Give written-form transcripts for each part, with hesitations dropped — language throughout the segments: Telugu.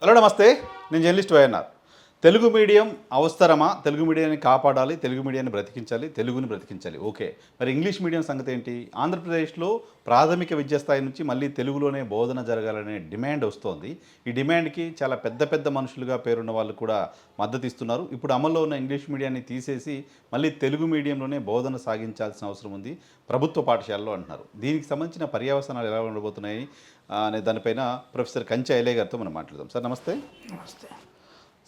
హలో నమస్తే, నేను జర్నలిస్ట్ వైఎన్ఆర్. తెలుగు మీడియం అవసరమా? తెలుగు మీడియాన్ని కాపాడాలి, తెలుగు మీడియాన్ని బ్రతికించాలి, తెలుగుని బ్రతికించాలి. ఓకే. మరి ఇంగ్లీష్ మీడియం సంగతి ఏంటి? ఆంధ్రప్రదేశ్లో ప్రాథమిక విద్యా స్థాయి నుంచి మళ్ళీ తెలుగులోనే బోధన జరగాలనే డిమాండ్ వస్తోంది. ఈ డిమాండ్కి చాలా పెద్ద పెద్ద మనుషులుగా పేరున్న వాళ్ళు కూడా మద్దతు ఇస్తున్నారు. ఇప్పుడు అమల్లో ఉన్న ఇంగ్లీష్ మీడియాన్ని తీసేసి మళ్ళీ తెలుగు మీడియంలోనే బోధన సాగించాల్సిన అవసరం ఉంది ప్రభుత్వ పాఠశాలలో అంటున్నారు. దీనికి సంబంధించిన పర్యవసానాలు ఎలా ఉండబోతున్నాయి అనే దానిపైన ప్రొఫెసర్ కంచె ఐలయ్య గారితో మనం మాట్లాడదాం. సార్ నమస్తే. నమస్తే.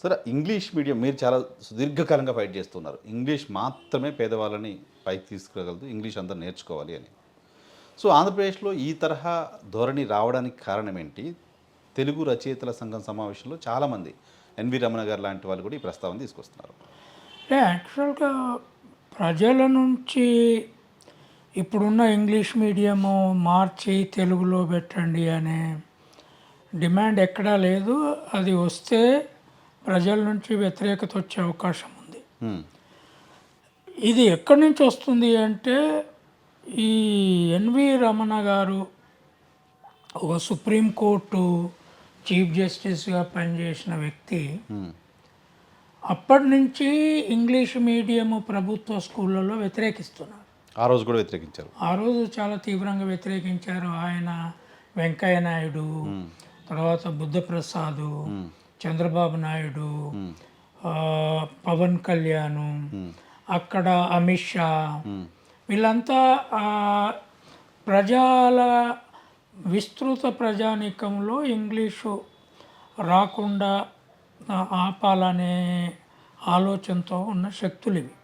సార్, ఇంగ్లీష్ మీడియం మీరు చాలా సుదీర్ఘకాలంగా ఫైట్ చేస్తున్నారు. ఇంగ్లీష్ మాత్రమే పేదవాళ్ళని పైకి తీసుకురాగలదు, ఇంగ్లీష్ అందరూ నేర్చుకోవాలి అని. సో ఆంధ్రప్రదేశ్లో ఈ తరహా ధోరణి రావడానికి కారణం ఏంటి? తెలుగు రచయితల సంఘం సమావేశంలో చాలామంది ఎన్వి రమణ గారు లాంటి వాళ్ళు కూడా ఈ ప్రస్తావన తీసుకొస్తున్నారు. యాక్చువల్గా ప్రజల నుంచి ఇప్పుడున్న ఇంగ్లీష్ మీడియము మార్చి తెలుగులో పెట్టండి అనే డిమాండ్ ఎక్కడా లేదు. అది వస్తే ప్రజల నుంచి వ్యతిరేకత వచ్చే అవకాశం ఉంది. ఇది ఎక్కడి నుంచి వస్తుంది అంటే, ఈ ఎన్వి రమణ గారు ఒక సుప్రీంకోర్టు చీఫ్ జస్టిస్గా పనిచేసిన వ్యక్తి. అప్పటి నుంచి ఇంగ్లీష్ మీడియం ప్రభుత్వ స్కూళ్ళలో వ్యతిరేకిస్తున్నారు. ఆ రోజు కూడా వ్యతిరేకించారు. ఆ రోజు చాలా తీవ్రంగా వ్యతిరేకించారు. ఆయన, వెంకయ్య నాయుడు, తర్వాత బుద్ధప్రసాద్, చంద్రబాబు నాయుడు, పవన్ కళ్యాణ్, అక్కడ అమిత్ షా, వీళ్ళంతా ప్రజల విస్తృత ప్రజానీకంలో ఇంగ్లీషు రాకుండా ఆపాలనే ఆలోచనతో ఉన్న శక్తులు ఇవి.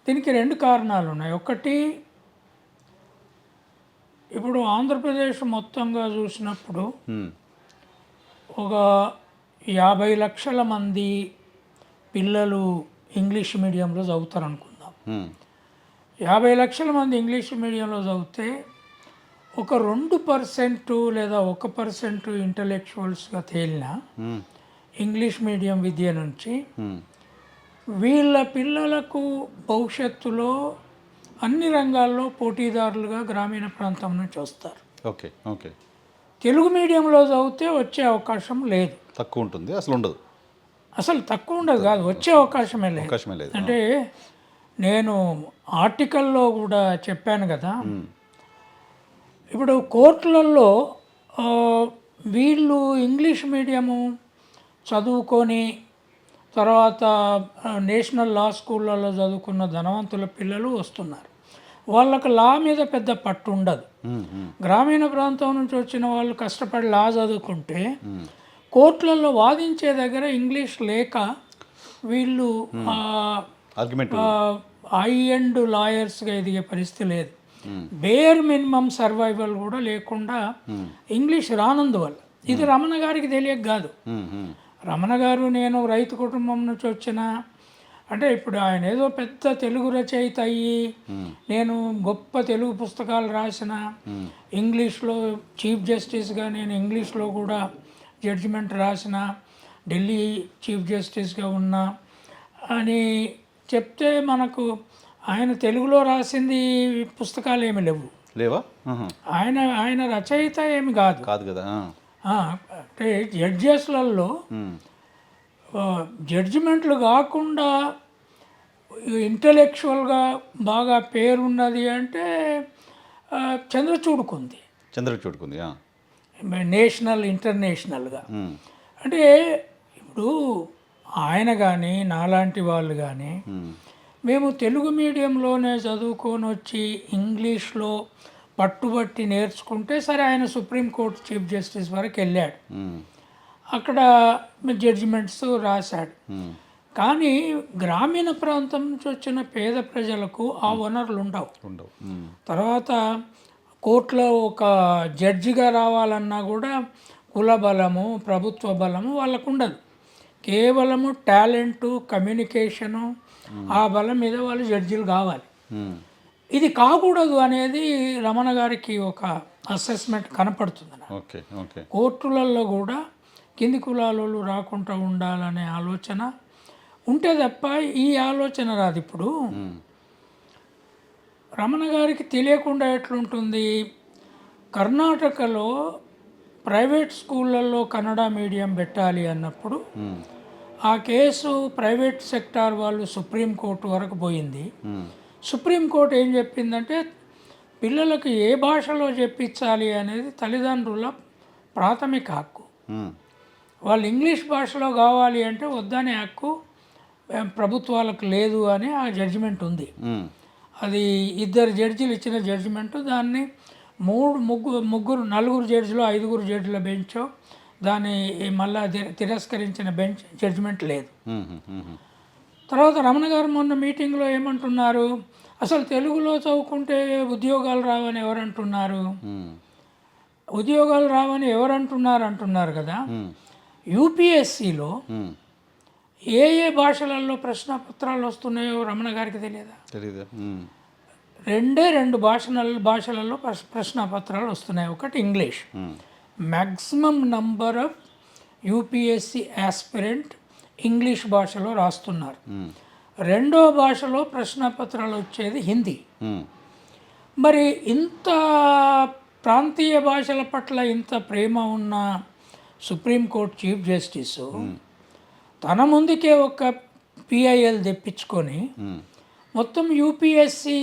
దీనికి రెండు కారణాలు ఉన్నాయి. ఒకటి, ఇప్పుడు ఆంధ్రప్రదేశ్ మొత్తంగా చూసినప్పుడు ఒక 50 లక్షల మంది పిల్లలు ఇంగ్లీష్ మీడియంలో చదువుతారు అనుకుందాం. 50 లక్షల మంది ఇంగ్లీష్ మీడియంలో చదివితే ఒక 2% లేదా 1% ఇంటలెక్చువల్స్గా తేలిన ఇంగ్లీష్ మీడియం విద్య నుంచి వీళ్ళ పిల్లలకు భవిష్యత్తులో అన్ని రంగాల్లో పోటీదారులుగా గ్రామీణ ప్రాంతం నుంచి వస్తారు. Okay okay. తెలుగు మీడియంలో చదివితే వచ్చే అవకాశం లేదు, తక్కువ ఉంటుంది, అసలు ఉండదు. అసలు తక్కువ ఉండదు కాదు, వచ్చే అవకాశమే లేదు. అంటే నేను ఆర్టికల్లో కూడా చెప్పాను కదా, ఇప్పుడు కోర్టులలో వీళ్ళు ఇంగ్లీష్ మీడియము చదువుకొని తర్వాత నేషనల్ లా స్కూళ్ళలో చదువుకున్న ధనవంతుల పిల్లలు వస్తున్నారు. వాళ్ళకు లా మీద పెద్ద పట్టు ఉండదు. గ్రామీణ ప్రాంతం నుంచి వచ్చిన వాళ్ళు కష్టపడి లా చదువుకుంటే కోర్టులలో వాదించే దగ్గర ఇంగ్లీష్ లేక వీళ్ళు హై ఎండ్ లాయర్స్గా ఎదిగే పరిస్థితి లేదు. బేర్ మినిమం సర్వైవల్ కూడా లేకుండా ఇంగ్లీష్ రానందువల్ల. ఇది రమణ గారికి తెలియక కాదు. రమణ గారు, నేను రైతు కుటుంబం నుంచి వచ్చిన, అంటే ఇప్పుడు ఆయన ఏదో పెద్ద తెలుగు రచయిత అయ్యి నేను గొప్ప తెలుగు పుస్తకాలు రాసిన, ఇంగ్లీష్లో చీఫ్ జస్టిస్గా నేను ఇంగ్లీష్లో కూడా జడ్జిమెంట్ రాసిన, ఢిల్లీ చీఫ్ జస్టిస్గా ఉన్నా అని చెప్తే మనకు ఆయన తెలుగులో రాసింది పుస్తకాలు ఏమి లేవా? ఆయన రచయిత ఏమి కాదు కదా. అంటే జడ్జెస్లలో జడ్జిమెంట్లు కాకుండా ఇంటలెక్చువల్గా బాగా పేరున్నది అంటే చంద్రచూడుకుంది. నేషనల్ ఇంటర్నేషనల్గా. అంటే ఇప్పుడు ఆయన కానీ నాలాంటి వాళ్ళు కానీ మేము తెలుగు మీడియంలోనే చదువుకొని వచ్చి ఇంగ్లీష్లో పట్టుబట్టి నేర్చుకుంటే సరే, ఆయన సుప్రీంకోర్టు చీఫ్ జస్టిస్ వరకు వెళ్ళాడు, అక్కడ జడ్జిమెంట్స్ రాశాడు. కానీ గ్రామీణ ప్రాంతం నుంచి వచ్చిన పేద ప్రజలకు ఆ వనరులు ఉండవు. తర్వాత కోర్టులో ఒక జడ్జిగా రావాలన్నా కూడా కుల బలము, ప్రభుత్వ బలము వాళ్ళకు ఉండదు. కేవలము టాలెంటు, కమ్యూనికేషను, ఆ బలం మీద వాళ్ళు జడ్జిలు కావాలి. ఇది కాకూడదు అనేది రమణ గారికి ఒక అసెస్మెంట్ కనపడుతుంది. కోర్టులలో కూడా కింది కులాలు రాకుండా ఉండాలనే ఆలోచన ఉంటే తప్ప ఈ ఆలోచన రాదు. ఇప్పుడు రమణ గారికి తెలియకుండా ఎట్లుంటుంది, కర్ణాటకలో ప్రైవేట్ స్కూళ్ళల్లో కన్నడ మీడియం పెట్టాలి అన్నప్పుడు ఆ కేసు ప్రైవేట్ సెక్టార్ వాళ్ళు సుప్రీంకోర్టు వరకు పోయింది. సుప్రీంకోర్టు ఏం చెప్పిందంటే పిల్లలకు ఏ భాషలో చెప్పించాలి అనేది తల్లిదండ్రుల ప్రాథమిక హక్కు. వాళ్ళు ఇంగ్లీష్ భాషలో కావాలి అంటే వద్దనే హక్కు ప్రభుత్వాలకు లేదు అని ఆ జడ్జిమెంట్ ఉంది. అది 2 జడ్జిలు ఇచ్చిన జడ్జిమెంటు. దాన్ని నలుగురు జడ్జిలో 5 జడ్జిల బెంచ్ దాన్ని మళ్ళా తిరస్కరించిన బెంచ్ జడ్జిమెంట్ లేదు. తర్వాత రమణ గారు మొన్న మీటింగ్లో ఏమంటున్నారు, అసలు తెలుగులో చదువుకుంటే ఉద్యోగాలు రావని ఎవరంటున్నారు? ఉద్యోగాలు రావని అంటున్నారు కదా. యూపీఎస్సిలో ఏ భాషలలో ప్రశ్నపత్రాలు వస్తున్నాయో రమణ గారికి తెలియదా? తెలీదు. 2 భాషలలో ప్రశ్నపత్రాలు వస్తున్నాయి. ఒకటి English, maximum number of UPSC aspirant English భాషలో రాస్తున్నారు. రెండో భాషలో ప్రశ్నపత్రాలు వచ్చేది హిందీ. మరి ఇంత ప్రాంతీయ భాషల పట్ల ఇంత ప్రేమ ఉన్న సుప్రీంకోర్టు చీఫ్ జస్టిస్ తన ముందుకే ఒక పిఐఎల్ తెప్పించుకొని మొత్తం యూపీఎస్సి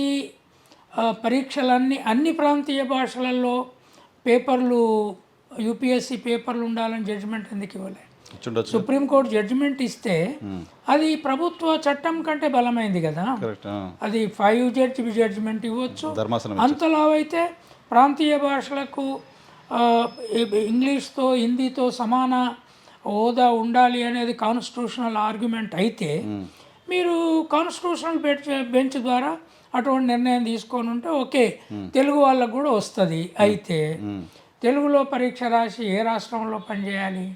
పరీక్షలన్నీ అన్ని ప్రాంతీయ భాషలలో యూపీఎస్సి పేపర్లు ఉండాలని జడ్జిమెంట్ ఎందుకు ఇవ్వలే? సుప్రీంకోర్టు జడ్జిమెంట్ ఇస్తే అది ప్రభుత్వ చట్టం కంటే బలమైంది కదా. అది 5 జడ్జి జడ్జిమెంట్ ఇవ్వచ్చు. అంతలా అయితే ప్రాంతీయ భాషలకు ఇంగ్లీష్తో హిందీతో సమాన హోదా ఉండాలి అనేది కాన్స్టిట్యూషనల్ ఆర్గ్యుమెంట్ అయితే మీరు కాన్స్టిట్యూషనల్ బెంచ్ ద్వారా అటువంటి నిర్ణయం తీసుకొని ఉంటే ఓకే, తెలుగు వాళ్ళకు కూడా వస్తుంది. అయితే తెలుగులో పరీక్ష రాసి ఏ రాష్ట్రంలో పనిచేయాలి?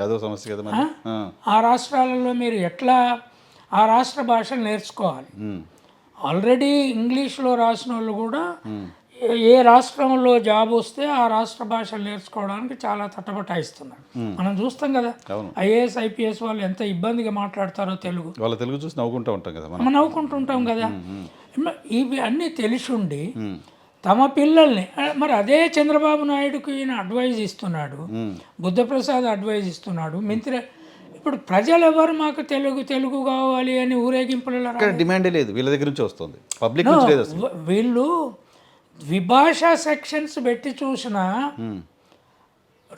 అదో సమస్య కదా. ఆ రాష్ట్రాలలో మీరు ఎట్లా ఆ రాష్ట్ర భాషలు నేర్చుకోవాలి? ఆల్రెడీ ఇంగ్లీష్లో రాసిన వాళ్ళు కూడా ఏ రాష్ట్రంలో జాబ్ వస్తే ఆ రాష్ట్ర భాషలు నేర్చుకోవడానికి చాలా తటపటాయిస్తున్నారు. మనం చూస్తాం కదా, ఐఏఎస్ ఐపీఎస్ వాళ్ళు ఎంత ఇబ్బందిగా మాట్లాడతారో తెలుగు. వాళ్ళ తెలుగు చూసి నవ్వుకుంటూ ఉంటాం కదా, మనం నవ్వుకుంటుంటాం కదా. ఇవి అన్నీ తెలిసిండి తమ పిల్లల్ని మరి అదే చంద్రబాబు నాయుడుకి ఈయన అడ్వైజ్ ఇస్తున్నాడు, బుద్ధప్రసాద్ అడ్వైజ్ ఇస్తున్నాడు, ఇప్పుడు ప్రజలు ఎవరు మాకు తెలుగు కావాలి అని ఊరేగింపులలో డిమాండ్ లేదు, వీళ్ళ దగ్గర నుంచి వస్తుంది, పబ్లిక్ నుంచి లేదు. వీళ్ళు ద్విభాషా సెక్షన్స్ పెట్టి చూసినా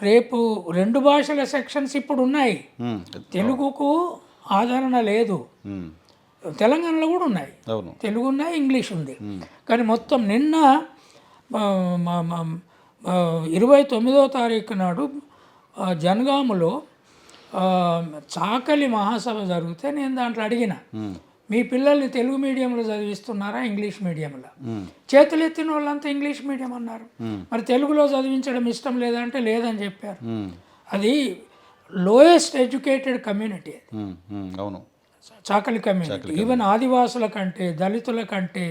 రేపు 2 భాషల సెక్షన్స్ ఇప్పుడు ఉన్నాయి. తెలుగుకు ఆదరణ లేదు, తెలంగాణలో కూడా ఉన్నాయి, తెలుగు ఉన్నాయి, ఇంగ్లీష్ ఉంది. కానీ మొత్తం నిన్న 29వ తారీఖు నాడు జనగాములో చాకలి మహాసభ జరిగితే నేను దాంట్లో అడిగిన, మీ పిల్లల్ని తెలుగు మీడియంలో చదివిస్తున్నారా ఇంగ్లీష్ మీడియంలో? చేతులెత్తిన వాళ్ళంతా ఇంగ్లీష్ మీడియం అన్నారు. మరి తెలుగులో చదివించడం ఇష్టం లేదంటే లేదని చెప్పారు. అది లోయెస్ట్ ఎడ్యుకేటెడ్ కమ్యూనిటీ, అవును, చాకలి కమ్యూనిటీ. ఈవెన్ ఆదివాసుల కంటే, దళితుల కంటే,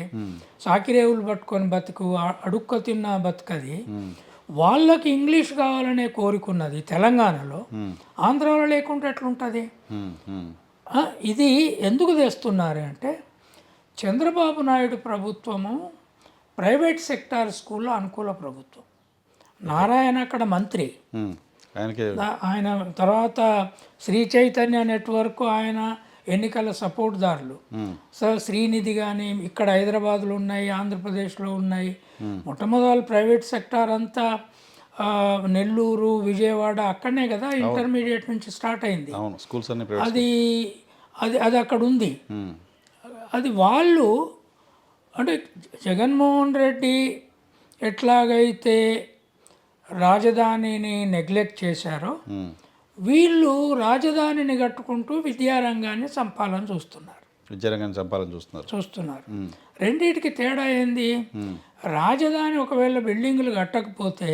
సాకిరేవులు పట్టుకొని బతుకు, అడుక్క తిన్న బతుకది. వాళ్ళకి ఇంగ్లీష్ కావాలనే కోరుకున్నది తెలంగాణలో, ఆంధ్రాలో లేకుంటే ఎట్లుంటుంది? ఇది ఎందుకు తెస్తున్నారు అంటే చంద్రబాబు నాయుడు ప్రభుత్వము ప్రైవేట్ సెక్టార్ స్కూల్లో అనుకూల ప్రభుత్వం. నారాయణ అక్కడ మంత్రి, ఆయన తర్వాత శ్రీ చైతన్య నెట్వర్క్ ఆయన ఎన్నికల సపోర్ట్దారులు. సో శ్రీనిధి కానీ ఇక్కడ హైదరాబాద్లో ఉన్నాయి, ఆంధ్రప్రదేశ్లో ఉన్నాయి. మొట్టమొదటి ప్రైవేట్ సెక్టార్ అంతా నెల్లూరు, విజయవాడ అక్కడనే కదా ఇంటర్మీడియట్ నుంచి స్టార్ట్ అయింది. అది అది అది అక్కడ ఉంది. అది వాళ్ళు అంటే జగన్మోహన్ రెడ్డి ఎట్లాగైతే రాజధానిని నెగ్లెక్ట్ చేశారో వీళ్ళు రాజధానిని కట్టుకుంటూ విద్యారంగాన్ని చంపాలని చూస్తున్నారు. రెండింటికి తేడా ఏంది? రాజధాని ఒకవేళ బిల్డింగులు కట్టకపోతే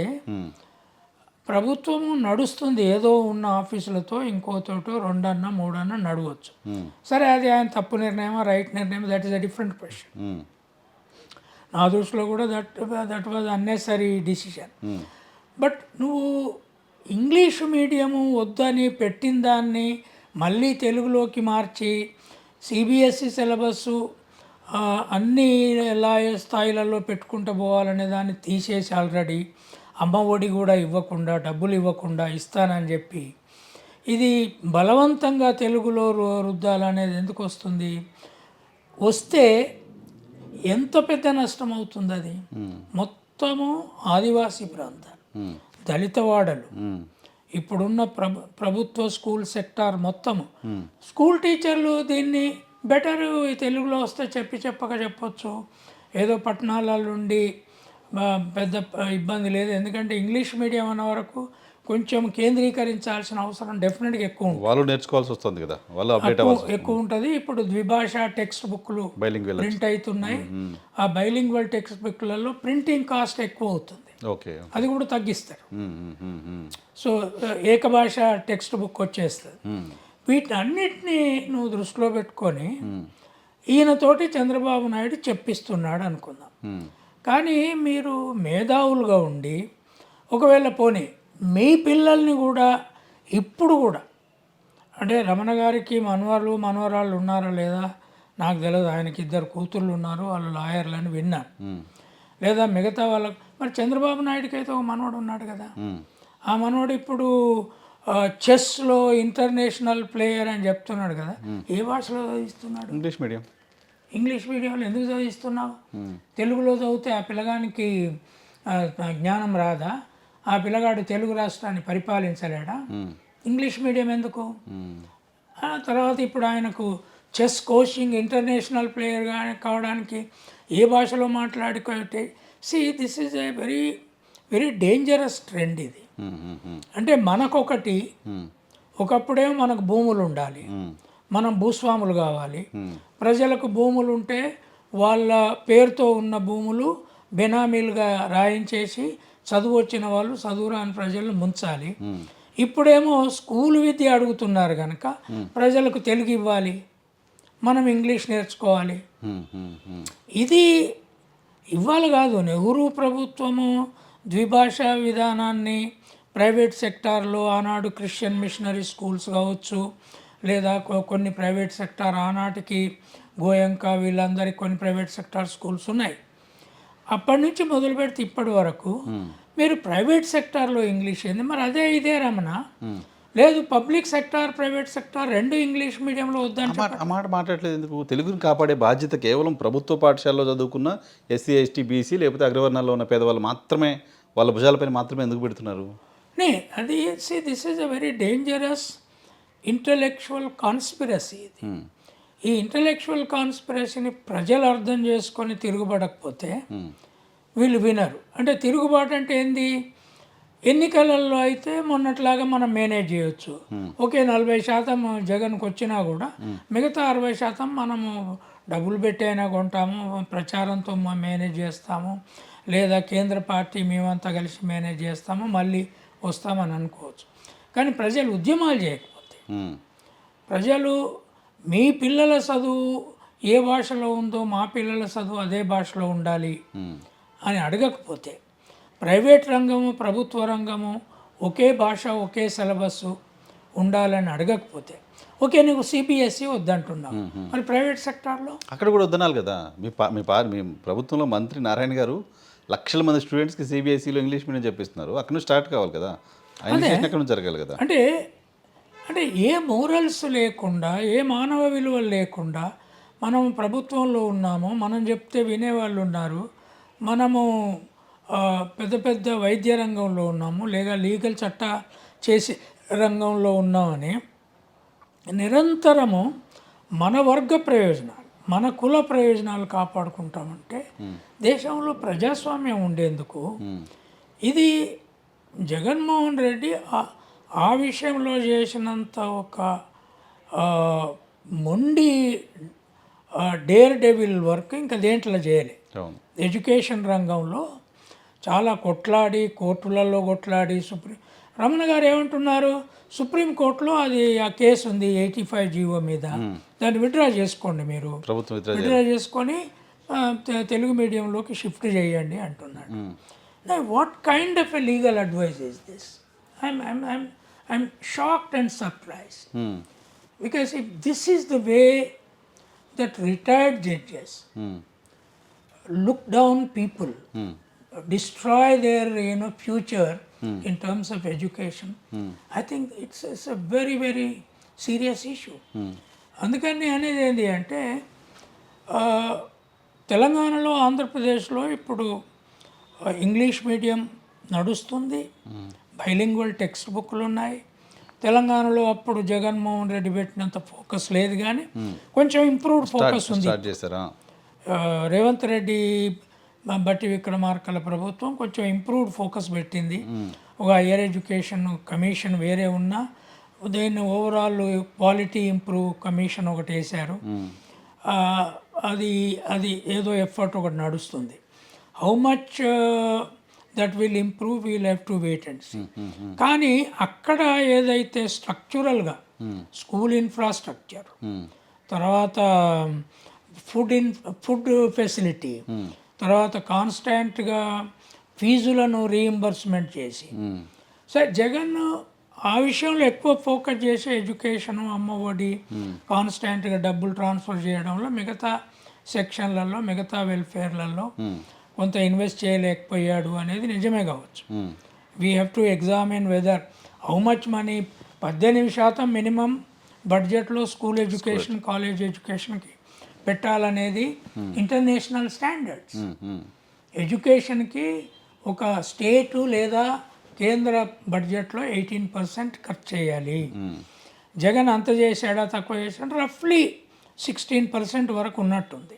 ప్రభుత్వము నడుస్తుంది, ఏదో ఉన్న ఆఫీసులతో ఇంకోతోటో 2 అన్నా 3 అన్నా నడవచ్చు. సరే, అది ఆయన తప్పు నిర్ణయం, రైట్ నిర్ణయం, that is a different question. నా దృష్టిలో కూడా that was unnecessary decision. But నువ్వు ఇంగ్లీషు మీడియము వద్దని పెట్టిన దాన్ని మళ్ళీ తెలుగులోకి మార్చి సిబిఎస్ఈ సిలబస్సు అన్ని స్థాయిలలో పెట్టుకుంటూ పోవాలనే దాన్ని తీసేసి ఆల్రెడీ అమ్మ ఒడి కూడా ఇవ్వకుండా, డబ్బులు ఇవ్వకుండా ఇస్తానని చెప్పి ఇది బలవంతంగా తెలుగులో రుద్దాలనేది ఎందుకు వస్తుంది? వస్తే ఎంత పెద్ద నష్టం అవుతుంది అది? మొత్తము ఆదివాసీ ప్రాంతాలు, దళిత వాడలు, ఇప్పుడున్న ప్రభుత్వ స్కూల్ సెక్టార్ మొత్తము, స్కూల్ టీచర్లు దీన్ని బెటర్ తెలుగులో వస్తే చెప్పొచ్చు. ఏదో పట్టణాల నుండి పెద్ద ఇబ్బంది లేదు, ఎందుకంటే ఇంగ్లీష్ మీడియం అన్న వరకు కొంచెం కేంద్రీకరించాల్సిన అవసరం డెఫినెట్గా ఎక్కువ ఉంటుంది. వాళ్ళు నేర్చుకోవాల్సి వస్తుంది కదా, వాళ్ళు అప్డేట్ అవ్వాలి ఎక్కువ ఉంటుంది. ఇప్పుడు ద్విభాషా టెక్స్ట్ బుక్లు ప్రింట్ అవుతున్నాయి. ఆ బైలింగ్వల్ టెక్స్ట్ బుక్లలో ప్రింటింగ్ కాస్ట్ ఎక్కువ అవుతుంది, ఓకే, అది కూడా తగ్గిస్తారు. సో ఏకభాష టెక్స్ట్ బుక్ వచ్చేస్తుంది. వీటన్నిటినీ నువ్వు దృష్టిలో పెట్టుకొని ఈయనతోటి చంద్రబాబు నాయుడు చెప్పిస్తున్నాడు అనుకుందాం. కానీ మీరు మేధావులుగా ఉండి ఒకవేళ పోనీ మీ పిల్లల్ని కూడా ఇప్పుడు కూడా, అంటే రమణ గారికి మనవరాళ్ళు ఉన్నారా లేదా నాకు తెలియదు, ఆయనకి 2 కూతుళ్ళు ఉన్నారు, వాళ్ళు లాయర్లు అని విన్నాను. లేదా మిగతా వాళ్ళకు, మరి చంద్రబాబు నాయుడుకి అయితే ఒక మనవడు ఉన్నాడు కదా, ఆ మనవడు ఇప్పుడు చెస్లో ఇంటర్నేషనల్ ప్లేయర్ అని చెప్తున్నాడు కదా. ఏ భాషలో చదివిస్తున్నాడు? ఇంగ్లీష్ మీడియంలో ఎందుకు చదివిస్తున్నావు? తెలుగులో చదివితే ఆ పిల్లగానికి జ్ఞానం రాదా? ఆ పిల్లగాడు తెలుగు రాష్ట్రాన్ని పరిపాలించలేడా? ఇంగ్లీష్ మీడియం ఎందుకు? తర్వాత ఇప్పుడు ఆయనకు చెస్ కోచింగ్ ఇంటర్నేషనల్ ప్లేయర్ కావడానికి ఏ భాషలో మాట్లాడుకోతే? This is a very very dangerous trend ఇది. అంటే మనకొకటి, ఒకప్పుడేమో మనకు భూములు ఉండాలి, మనం భూస్వాములు కావాలి, ప్రజలకు భూములు ఉంటే వాళ్ళ పేరుతో ఉన్న భూములు బెనామీలుగా రాయించేసి చదువు వచ్చిన వాళ్ళు చదువురాని ప్రజలను ముంచాలి. ఇప్పుడేమో స్కూల్ విద్య అడుగుతున్నారు కనుక ప్రజలకు తెలుగు ఇవ్వాలి, మనం ఇంగ్లీష్ నేర్చుకోవాలి. ఇది ఇవ్వాలి కాదు. నెహ్రూ ప్రభుత్వము ద్విభాషా విధానాన్ని ప్రైవేట్ సెక్టార్లో ఆనాడు క్రిస్టియన్ మిషనరీ స్కూల్స్ కావచ్చు, లేదా కొన్ని ప్రైవేట్ సెక్టార్, ఆనాటికి గోయంక వీళ్ళందరికీ కొన్ని ప్రైవేట్ సెక్టార్ స్కూల్స్ ఉన్నాయి. అప్పటి నుంచి మొదలు పెడితే ఇప్పటి వరకు మీరు ప్రైవేట్ సెక్టార్లో ఇంగ్లీష్ ఏంది? మరి అదే ఇదే రమణ. లేదు, పబ్లిక్ సెక్టార్ ప్రైవేట్ సెక్టార్ రెండు ఇంగ్లీష్ మీడియంలో వద్దని ఆ మాట మాట్లాడలేదు ఎందుకు? తెలుగుని కాపాడే బాధ్యత కేవలం ప్రభుత్వ పాఠశాలలో చదువుకున్న ఎస్సీ ఎస్టీ బీసీ లేకపోతే అగ్రవర్ణాల్లో ఉన్న పేదవాళ్ళు మాత్రమే, వాళ్ళ భుజాలపైన మాత్రమే ఎందుకు పెడుతున్నారు? అది this is a very dangerous intellectual conspiracy. ఇది ఈ ఇంటలెక్చువల్ కాన్స్పిరసీని ప్రజలు అర్థం చేసుకొని తిరుగుబడకపోతే వీళ్ళు వినరు. అంటే తిరుగుబాటు అంటే ఏంది? ఎన్నికలలో అయితే మొన్నట్లాగా మనం మేనేజ్ చేయొచ్చు. ఓకే, 40% జగన్కి వచ్చినా కూడా మిగతా 60% మనము డబ్బులు పెట్టి అయినా కొంటాము, ప్రచారంతో మేనేజ్ చేస్తాము, లేదా కేంద్ర పార్టీ మేమంతా కలిసి మేనేజ్ చేస్తాము, మళ్ళీ వస్తామని అనుకోవచ్చు. కానీ ప్రజలు ఉద్యమాలు చేయకపోతే, ప్రజలు మీ పిల్లల చదువు ఏ భాషలో ఉందో మా పిల్లల చదువు అదే భాషలో ఉండాలి అని అడగకపోతే, ప్రైవేట్ రంగము ప్రభుత్వ రంగము ఒకే భాష ఒకే సిలబస్ ఉండాలని అడగకపోతే, ఓకే నీకు సిబిఎస్ఈ వద్దంటున్నావు, మరి ప్రైవేట్ సెక్టార్లో అక్కడ కూడా వద్దనాలి కదా. మీ ప్రభుత్వంలో మంత్రి నారాయణ గారు లక్షల మంది స్టూడెంట్స్కి సిబిఎస్ఈలో ఇంగ్లీష్ మీడియం చెప్పిస్తున్నారు. అక్కడ నుంచి స్టార్ట్ కావాలి కదా, అక్కడ నుంచి జరగాలి కదా. అంటే ఏ మోరల్స్ లేకుండా, ఏ మానవ విలువలు లేకుండా మనం ప్రభుత్వంలో ఉన్నాము, మనం చెప్తే వినేవాళ్ళు ఉన్నారు, మనము పెద్ద పెద్ద వైద్య రంగంలో ఉన్నాము, లేదా లీగల్ చట్ట చేసే రంగంలో ఉన్నామని నిరంతరము మన వర్గ ప్రయోజనాలు, మన కుల ప్రయోజనాలు కాపాడుకుంటామంటే దేశంలో ప్రజాస్వామ్యం ఉండేందుకు ఇది జగన్మోహన్ రెడ్డి ఆ విషయంలో చేసినంత ఒక మొండి డేర్ డెవిల్ వర్క్ ఇంకా దేంట్లో చేయలే. ఎడ్యుకేషన్ రంగంలో చాలా కొట్లాడి, కోర్టులలో కొట్లాడి, రమణ గారు ఏమంటున్నారు, సుప్రీంకోర్టులో అది ఆ కేసు ఉంది 85 జీవో మీద, దాన్ని విత్డ్రా చేసుకోండి, మీరు విత్డ్రా చేసుకొని తెలుగు మీడియంలోకి షిఫ్ట్ చేయండి అంటున్నాడు. What kind of a legal advice is this? I'm shocked and surprised. Because if this is the way that retired judges look down people, destroy their future in terms of education. I think it's a very very serious issue. అందుకని అనేది ఏంటి అంటే తెలంగాణలో ఆంధ్రప్రదేశ్లో ఇప్పుడు ఇంగ్లీష్ మీడియం నడుస్తుంది, బైలింగ్వల్ టెక్స్ట్ బుక్లు ఉన్నాయి. తెలంగాణలో అప్పుడు జగన్మోహన్ రెడ్డి పెట్టినంత ఫోకస్ లేదు, కానీ కొంచెం ఇంప్రూవ్డ్ ఫోకస్ ఉంది. స్టార్ట్ చేశారా? రేవంత్ రెడ్డి బట్టి విక్రమార్కల ప్రభుత్వం కొంచెం ఇంప్రూవ్డ్ ఫోకస్ పెట్టింది. ఒక హయ్యర్ ఎడ్యుకేషన్ కమిషన్ వేరే ఉన్నా దీన్ని ఓవరాల్ క్వాలిటీ ఇంప్రూవ్ కమిషన్ ఒకటి వేశారు. అది అది ఏదో ఎఫర్ట్ ఒకటి నడుస్తుంది. How much that will improve we'll have to wait and see. కానీ అక్కడ ఏదైతే స్ట్రక్చరల్గా స్కూల్ ఇన్ఫ్రాస్ట్రక్చర్, తర్వాత ఫుడ్ ఫెసిలిటీ, తర్వాత కాన్స్టాంట్గా ఫీజులను రీయింబర్స్మెంట్ చేసి, సరే జగన్ ఆ విషయంలో ఎక్కువ ఫోకస్ చేసి ఎడ్యుకేషను, అమ్మఒడి, కాన్స్టాంట్గా డబ్బులు ట్రాన్స్ఫర్ చేయడంలో, మిగతా సెక్షన్లలో, మిగతా వెల్ఫేర్లలో కొంత ఇన్వెస్ట్ చేయలేకపోయాడు అనేది నిజమే కావచ్చు. We have to examine whether how much money 18% minimum బడ్జెట్లో స్కూల్ ఎడ్యుకేషన్, కాలేజ్ ఎడ్యుకేషన్కి పెట్టాలనేది ఇంటర్నేషనల్ స్టాండర్డ్స్. ఎడ్యుకేషన్కి ఒక స్టేటు లేదా కేంద్ర బడ్జెట్లో 18% ఖర్చు చేయాలి. జగన్ అంత చేశాడా తక్కువ చేశాడా? రఫ్లీ 16% వరకు ఉన్నట్టుంది.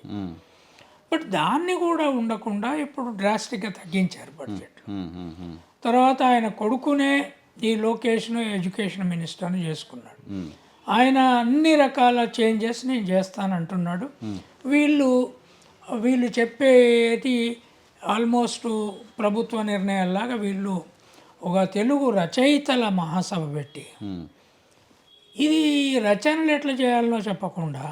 బట్ దాన్ని కూడా ఉండకుండా ఇప్పుడు డ్రాస్టిక్గా తగ్గించారు బడ్జెట్. తర్వాత ఆయన కొడుకునే ఈ లోకేష్ను ఎడ్యుకేషన్ మినిస్టర్ని చేసుకున్నాడు. ఆయన అన్ని రకాల చేంజెస్ నేను చేస్తానంటున్నాడు. వీళ్ళు చెప్పేది ఆల్మోస్ట్ ప్రభుత్వ నిర్ణయాల్లాగా వీళ్ళు ఒక తెలుగు రచయితల మహాసభ పెట్టి ఇది రచనలు ఎట్లా చేయాలనో చెప్పకుండా,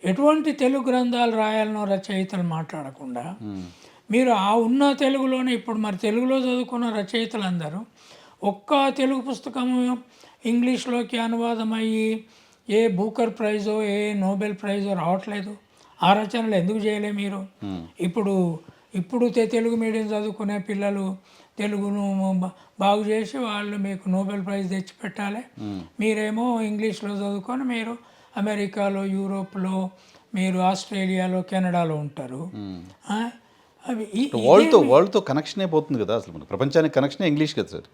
ఎటువంటి తెలుగు గ్రంథాలు రాయాలనో రచయితలు మాట్లాడకుండా, మీరు ఆ ఉన్న తెలుగులోనే ఇప్పుడు మరి తెలుగులో చదువుకున్న రచయితలు అందరూ ఒక్క తెలుగు పుస్తకము ఇంగ్లీష్లోకి అనువాదం అయ్యి ఏ బూకర్ ప్రైజో ఏ నోబెల్ ప్రైజో రావట్లేదు. ఆ రచనలు ఎందుకు చేయలే మీరు? ఇప్పుడు తెలుగు మీడియం చదువుకునే పిల్లలు తెలుగును బాగు చేసి వాళ్ళు మీకు నోబెల్ ప్రైజ్ తెచ్చిపెట్టాలి. మీరేమో ఇంగ్లీష్లో చదువుకొని మీరు అమెరికాలో, యూరోప్లో, మీరు ఆస్ట్రేలియాలో, కెనడాలో ఉంటారు. అవి వరల్డ్తో కనెక్షన్ అయిపోతుంది కదా. అసలు మన ప్రపంచానికి కనెక్షన్ ఇంగ్లీష్ కదా సార్.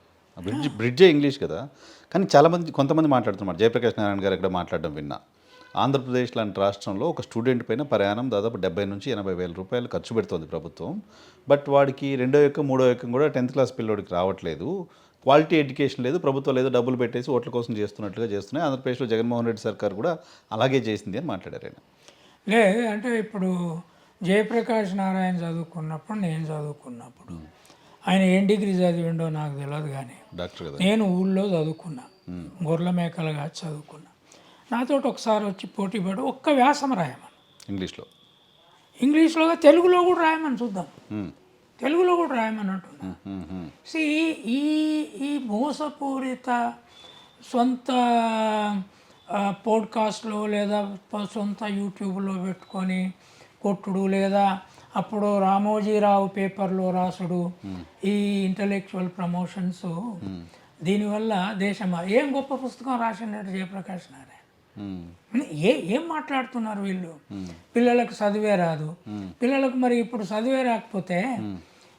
బ్రిడ్జే ఇంగ్లీష్ కదా. కానీ కొంతమంది మాట్లాడుతున్నారు. జయప్రకాష్ నారాయణ గారు ఇక్కడ మాట్లాడడం విన్నా. ఆంధ్రప్రదేశ్ లాంటి రాష్ట్రంలో ఒక స్టూడెంట్ పైన ప్రయాణం దాదాపు 70 నుంచి 80 వేల రూపాయలు ఖర్చు పెడుతుంది ప్రభుత్వం. బట్ వాడికి 2వ ఎక్కం 3వ ఎక్కం కూడా 10th క్లాస్ పిల్లోడికి రావట్లేదు. క్వాలిటీ ఎడ్యుకేషన్ లేదు. ప్రభుత్వం ఏదో డబ్బులు పెట్టేసి ఓట్ల కోసం చేస్తున్నట్లుగా చేస్తున్నాయి. ఆంధ్రప్రదేశ్లో జగన్మోహన్ రెడ్డి సర్కార్ కూడా అలాగే చేసింది అని మాట్లాడారు ఆయన. లేదు అంటే ఇప్పుడు జయప్రకాష్ నారాయణ చదువుకున్నప్పుడు, నేను చదువుకున్నప్పుడు ఆయన ఏం డిగ్రీ చదివిండో నాకు తెలియదు, కానీ డాక్టర్ కదా, నేను ఊళ్ళో చదువుకున్నా, గొర్రెల మేకలుగా చదువుకున్నా. నాతో ఒకసారి వచ్చి పోటీ పడి ఒక్క వ్యాసం రాయమని ఇంగ్లీష్లో తెలుగులో కూడా రాయమని చూద్దాం, తెలుగులో కూడా రాయమని అంటున్నా. ఈ మోసపూరిత సొంత పోడ్కాస్ట్లో లేదా సొంత యూట్యూబ్లో పెట్టుకొని కొట్టుడు, లేదా అప్పుడు రామోజీరావు పేపర్లో రాసుడు, ఈ ఇంటలెక్చువల్ ప్రమోషన్స్, దీనివల్ల దేశం ఏం గొప్ప పుస్తకం రాసినట్టు జయప్రకాష్ నారాయణ. ఏం మాట్లాడుతున్నారు వీళ్ళు? పిల్లలకు చదివే రాదు. పిల్లలకు మరి ఇప్పుడు చదివే రాకపోతే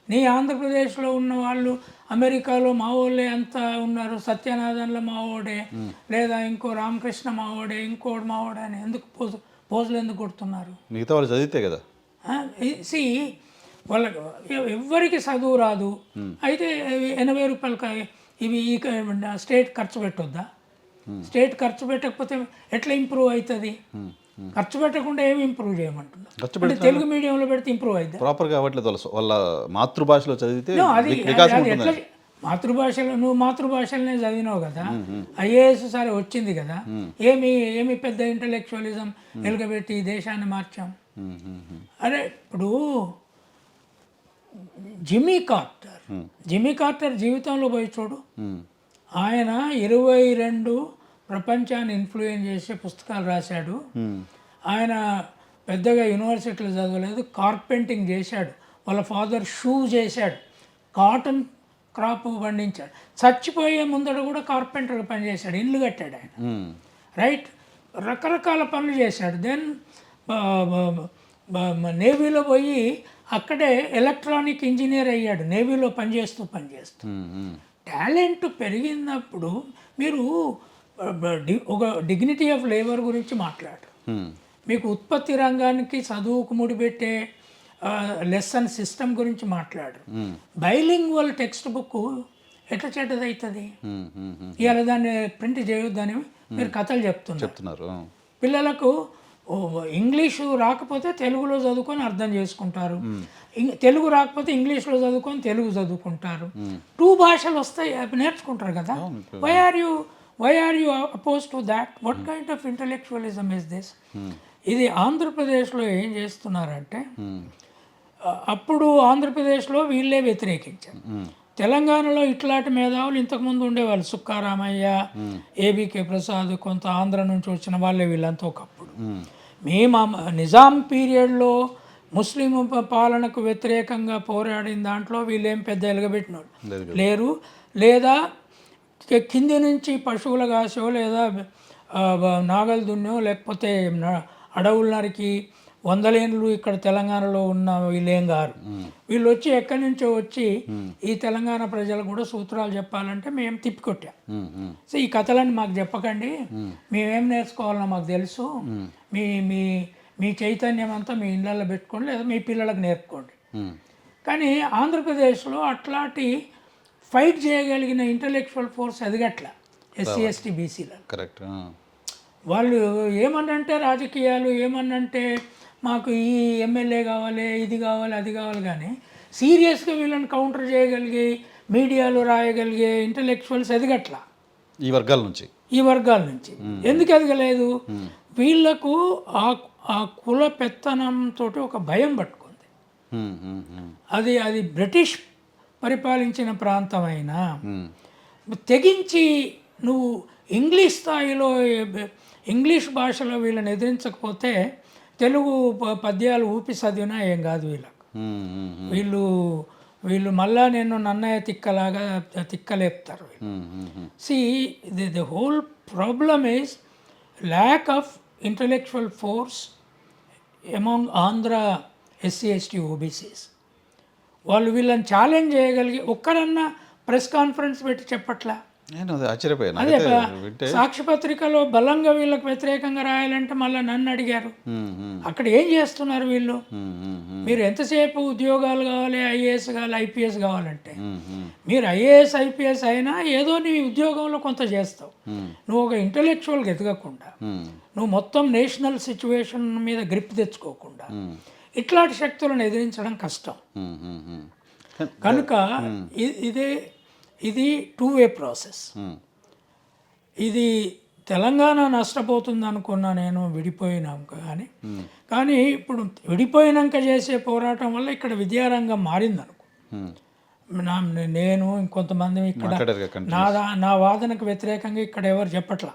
నీ ఆంధ్రప్రదేశ్లో ఉన్న వాళ్ళు అమెరికాలో మావోళ్ళే అంతా ఉన్నారు, సత్యనాథన్ల మావోడే, లేదా ఇంకో రామకృష్ణ మావోడే, ఇంకోటి మావోడే అని ఎందుకు పోజులు ఎందుకు కొడుతున్నారు? మిగతా వాళ్ళు చదివితే కదా. వాళ్ళకి ఎవ్వరికి చదువు రాదు. అయితే 80 రూపాయలకి ఇవి స్టేట్ ఖర్చు పెట్టొద్దా? స్టేట్ ఖర్చు పెట్టకపోతే ఎట్లా ఇంప్రూవ్ అవుతుంది? ఖర్చు పెట్టకుండా ఏమి ఇంప్రూవ్ చేయమంటున్నారు? తెలుగు మీడియంలో పెడితే ఇంప్రూవ్ అవుతుంది. ప్రాపర్గా అవ్వట్లేదు. వాళ్ళ మాతృభాషలో చదివితే అది ఎట్లా మాతృభాషలో, నువ్వు మాతృభాషలనే చదివినావు కదా, ఐఏఎస్ సరే వచ్చింది కదా, ఏమి పెద్ద ఇంటలెక్చువలిజం వెలుగబెట్టి దేశాన్ని మార్చాం? అరే ఇప్పుడు జిమ్మీ కార్టర్ జీవితంలో పోయి చూడు. ఆయన 22 ప్రపంచాన్ని ఇన్ఫ్లుయెన్స్ చేసే పుస్తకాలు రాశాడు. ఆయన పెద్దగా యూనివర్సిటీలో చదవలేదు, కార్పెంటింగ్ చేశాడు. వాళ్ళ ఫాదర్ షూ చేశాడు, కాటన్ క్రాప్ పండించాడు, చచ్చిపోయే ముందర కూడా కార్పెంటర్గా పనిచేశాడు, ఇల్లు కట్టాడు ఆయన, రైట్, రకరకాల పనులు చేశాడు. దెన్ నేవీలో పోయి అక్కడే ఎలక్ట్రానిక్ ఇంజనీర్ అయ్యాడు, నేవీలో పనిచేస్తూ టాలెంట్ పెరిగినప్పుడు మీరు ఒక డిగ్నిటీ ఆఫ్ లేబర్ గురించి మాట్లాడరు, మీకు ఉత్పత్తి రంగానికి చదువుకు ముడిపెట్టే లెసన్ సిస్టమ్ గురించి మాట్లాడరు. బైలింగ్వల్ టెక్స్ట్ బుక్ ఎట్లా చెడ్డదవుతుంది? ఇవాళ దాన్ని ప్రింట్ చేయొద్దని మీరు కథలు చెప్తున్నారు. పిల్లలకు ఇంగ్లీషు రాకపోతే తెలుగులో చదువుకొని అర్థం చేసుకుంటారు, తెలుగు రాకపోతే ఇంగ్లీష్లో చదువుకొని తెలుగు చదువుకుంటారు, 2 భాషలు వస్తాయి నేర్చుకుంటారు కదా. Why are you oppose to that? What kind of intellectualism is this? ఇది ఆంధ్రప్రదేశ్లో ఏం చేస్తున్నారంటే, అప్పుడు ఆంధ్రప్రదేశ్లో వీళ్ళే వ్యతిరేకించారు, తెలంగాణలో ఇట్లాంటి మేధావులు ఇంతకుముందు ఉండేవాళ్ళు, సుక్కారామయ్య, ఏబికే ప్రసాద్, కొంత ఆంధ్ర నుంచి వచ్చిన వాళ్ళే వీళ్ళంతా ఒకప్పుడు. మేము నిజాం పీరియడ్లో ముస్లిం పాలనకు వ్యతిరేకంగా పోరాడిన దాంట్లో వీళ్ళేం పెద్ద ఎలగబెట్టిన వాళ్ళు లేరు, లేదా కింది నుంచి పశువుల కాసో లేదా నాగలు దున్నో లేకపోతే అడవుల నరికి 100 ఏళ్ళు ఇక్కడ తెలంగాణలో ఉన్న వీళ్ళేం గారు. వీళ్ళు వచ్చి ఎక్కడి నుంచో వచ్చి ఈ తెలంగాణ ప్రజలకు కూడా సూత్రాలు చెప్పాలంటే మేము తిప్పికొట్టాం. సో ఈ కథలన్నీ మాకు చెప్పకండి, మేమేం నేర్చుకోవాలన్నా మాకు తెలుసు, మీ మీ మీ చైతన్యం అంతా మీ ఇళ్ళల్లో పెట్టుకోండి లేదా మీ పిల్లలకు నేర్పుకోండి. కానీ ఆంధ్రప్రదేశ్లో అట్లాంటి ఫైట్ చేయగలిగిన ఇంటలెక్చువల్ ఫోర్స్ ఎదగట్ల ఎస్సీ ఎస్టీ బీసీలో. కరెక్ట్. వాళ్ళు ఏమన్నంటే రాజకీయాలు, ఏమన్నంటే మాకు ఈ ఎమ్మెల్యే కావాలి, ఇది కావాలి, అది కావాలి, కానీ సీరియస్గా వీళ్ళని కౌంటర్ చేయగలిగి మీడియాలో రాయగలిగే ఇంటలెక్చువల్స్ ఎదగట్లా ఈ వర్గాల నుంచి. ఎందుకు ఎదగలేదు? వీళ్లకు ఆ కుల పెత్తనంతో ఒక భయం పట్టుకుంది. అది బ్రిటిష్ పరిపాలించిన ప్రాంతమైనా తెగించి నువ్వు ఇంగ్లీష్ స్థాయిలో ఇంగ్లీష్ భాషలో వీళ్ళని ఎదిరించకపోతే తెలుగు పద్యాలు ఊపి చదివినా ఏం కాదు వీళ్ళకు. వీళ్ళు మళ్ళా నేను నన్నయ్య తిక్కలాగా తిక్కలేపుతారు. See the whole problem is lack of intellectual force among Andhra SC ST OBCs. వాళ్ళు వీళ్ళని ఛాలెంజ్ చేయగలిగి ఒక్కరన్నా ప్రెస్ కాన్ఫరెన్స్ పెట్టి చెప్పట్లా. అదే సాక్షిపత్రికలో బలంగా వీళ్ళకి వ్యతిరేకంగా రాయాలంటే మళ్ళీ నన్ను అడిగారు, అక్కడ ఏం చేస్తున్నారు వీళ్ళు? మీరు ఎంతసేపు ఉద్యోగాలు కావాలి, ఐఏఎస్ కావాలి, ఐపీఎస్ కావాలంటే మీరు ఐఏఎస్ ఐపీఎస్ అయినా ఏదో నీ ఉద్యోగంలో కొంత చేస్తావు. నువ్వు ఒక ఇంటలెక్చువల్గా ఎదగకుండా, నువ్వు మొత్తం నేషనల్ సిచ్యువేషన్ మీద గ్రిప్ తెచ్చుకోకుండా ఇట్లాంటి శక్తులను ఎదిరించడం కష్టం. కనుక ఇది 2-way ప్రాసెస్. ఇది తెలంగాణ నష్టపోతుంది అనుకున్నా నేను విడిపోయినాక, కానీ ఇప్పుడు విడిపోయినాక చేసే పోరాటం వల్ల ఇక్కడ విద్యారంగం మారింది అనుకో. నేను ఇంకొంతమంది ఇక్కడ నా వాదనకు వ్యతిరేకంగా ఇక్కడ ఎవరు చెప్పట్లా,